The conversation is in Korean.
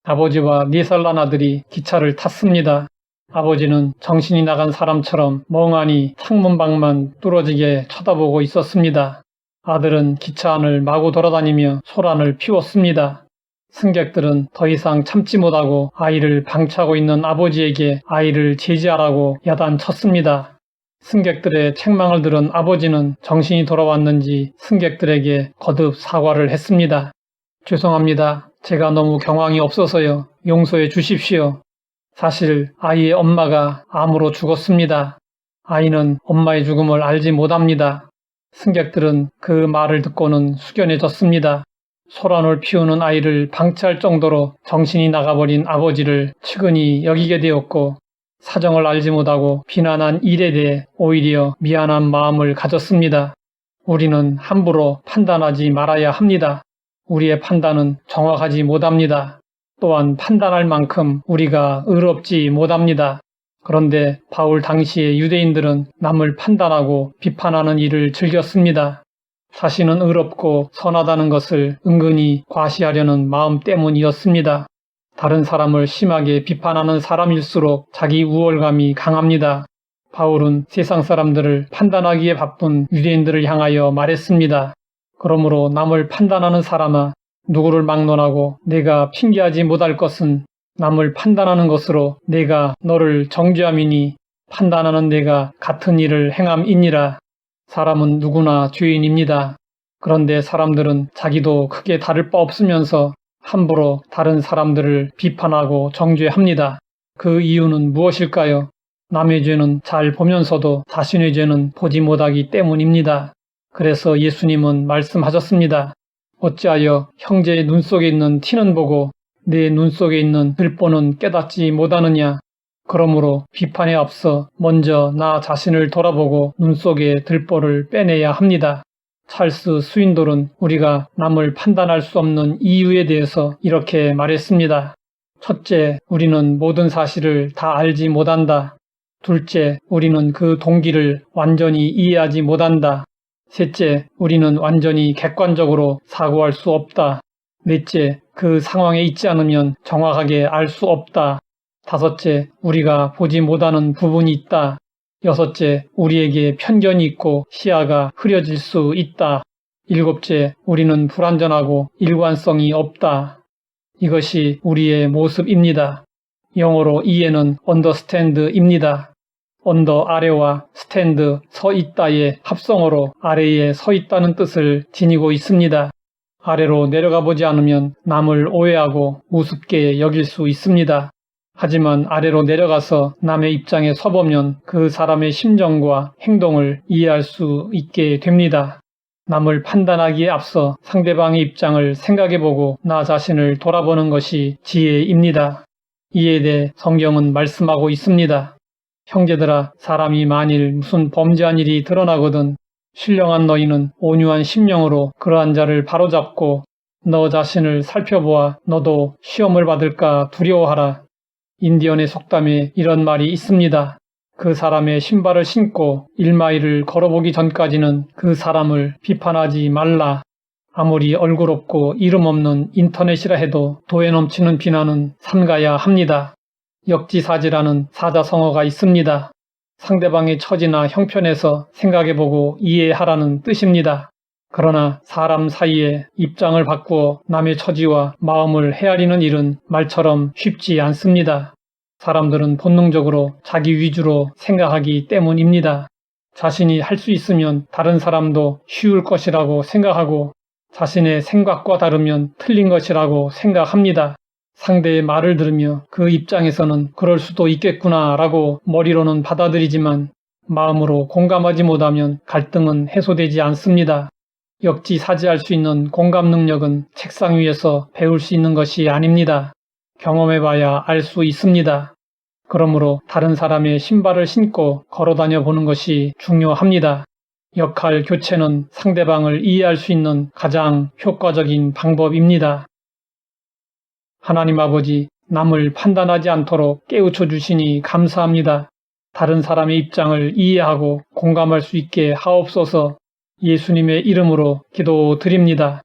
아버지와 4살 난 아들이 기차를 탔습니다. 아버지는 정신이 나간 사람처럼 멍하니 창문밖만 뚫어지게 쳐다보고 있었습니다. 아들은 기차 안을 마구 돌아다니며 소란을 피웠습니다. 승객들은 더 이상 참지 못하고 아이를 방치하고 있는 아버지에게 아이를 제지하라고 야단쳤습니다. 승객들의 책망을 들은 아버지는 정신이 돌아왔는지 승객들에게 거듭 사과를 했습니다. 죄송합니다. 제가 너무 경황이 없어서요. 용서해 주십시오. 사실 아이의 엄마가 암으로 죽었습니다. 아이는 엄마의 죽음을 알지 못합니다. 승객들은 그 말을 듣고는 숙연해졌습니다. 소란을 피우는 아이를 방치할 정도로 정신이 나가버린 아버지를 측은히 여기게 되었고 사정을 알지 못하고 비난한 일에 대해 오히려 미안한 마음을 가졌습니다. 우리는 함부로 판단하지 말아야 합니다. 우리의 판단은 정확하지 못합니다. 또한 판단할 만큼 우리가 의롭지 못합니다. 그런데 바울 당시의 유대인들은 남을 판단하고 비판하는 일을 즐겼습니다. 자신은 의롭고 선하다는 것을 은근히 과시하려는 마음 때문이었습니다. 다른 사람을 심하게 비판하는 사람일수록 자기 우월감이 강합니다. 바울은 세상 사람들을 판단하기에 바쁜 유대인들을 향하여 말했습니다. 그러므로 남을 판단하는 사람아, 누구를 막론하고 내가 핑계하지 못할 것은 남을 판단하는 것으로 내가 너를 정죄함이니 판단하는 내가 같은 일을 행함이니라. 사람은 누구나 죄인입니다. 그런데 사람들은 자기도 크게 다를 바 없으면서 함부로 다른 사람들을 비판하고 정죄합니다. 그 이유는 무엇일까요? 남의 죄는 잘 보면서도 자신의 죄는 보지 못하기 때문입니다. 그래서 예수님은 말씀하셨습니다. 어찌하여 형제의 눈 속에 있는 티는 보고 내 눈 속에 있는 들보는 깨닫지 못하느냐. 그러므로 비판에 앞서 먼저 나 자신을 돌아보고 눈 속의 들보를 빼내야 합니다. 찰스 스윈돌은 우리가 남을 판단할 수 없는 이유에 대해서 이렇게 말했습니다. 첫째, 우리는 모든 사실을 다 알지 못한다. 둘째, 우리는 그 동기를 완전히 이해하지 못한다. 셋째, 우리는 완전히 객관적으로 사고할 수 없다. 넷째, 그 상황에 있지 않으면 정확하게 알 수 없다. 다섯째, 우리가 보지 못하는 부분이 있다. 여섯째, 우리에게 편견이 있고 시야가 흐려질 수 있다. 일곱째, 우리는 불완전하고 일관성이 없다. 이것이 우리의 모습입니다. 영어로 이해는 understand입니다. 언더 아래와 스탠드 서 있다의 합성어로 아래에 서 있다는 뜻을 지니고 있습니다. 아래로 내려가 보지 않으면 남을 오해하고 우습게 여길 수 있습니다. 하지만 아래로 내려가서 남의 입장에 서보면 그 사람의 심정과 행동을 이해할 수 있게 됩니다. 남을 판단하기에 앞서 상대방의 입장을 생각해보고 나 자신을 돌아보는 것이 지혜입니다. 이에 대해 성경은 말씀하고 있습니다. 형제들아, 사람이 만일 무슨 범죄한 일이 드러나거든 신령한 너희는 온유한 심령으로 그러한 자를 바로잡고 너 자신을 살펴보아 너도 시험을 받을까 두려워하라. 인디언의 속담에 이런 말이 있습니다. 그 사람의 신발을 신고 1마일을 걸어보기 전까지는 그 사람을 비판하지 말라. 아무리 얼굴 없고 이름 없는 인터넷이라 해도 도에 넘치는 비난은 삼가야 합니다. 역지사지라는 사자성어가 있습니다. 상대방의 처지나 형편에서 생각해보고 이해하라는 뜻입니다. 그러나 사람 사이에 입장을 바꾸어 남의 처지와 마음을 헤아리는 일은 말처럼 쉽지 않습니다. 사람들은 본능적으로 자기 위주로 생각하기 때문입니다. 자신이 할 수 있으면 다른 사람도 쉬울 것이라고 생각하고 자신의 생각과 다르면 틀린 것이라고 생각합니다. 상대의 말을 들으며 그 입장에서는 그럴 수도 있겠구나 라고 머리로는 받아들이지만 마음으로 공감하지 못하면 갈등은 해소되지 않습니다. 역지사지할 수 있는 공감 능력은 책상 위에서 배울 수 있는 것이 아닙니다. 경험해봐야 알 수 있습니다. 그러므로 다른 사람의 신발을 신고 걸어다녀 보는 것이 중요합니다. 역할 교체는 상대방을 이해할 수 있는 가장 효과적인 방법입니다. 하나님 아버지, 남을 판단하지 않도록 깨우쳐 주시니 감사합니다. 다른 사람의 입장을 이해하고 공감할 수 있게 하옵소서. 예수님의 이름으로 기도드립니다.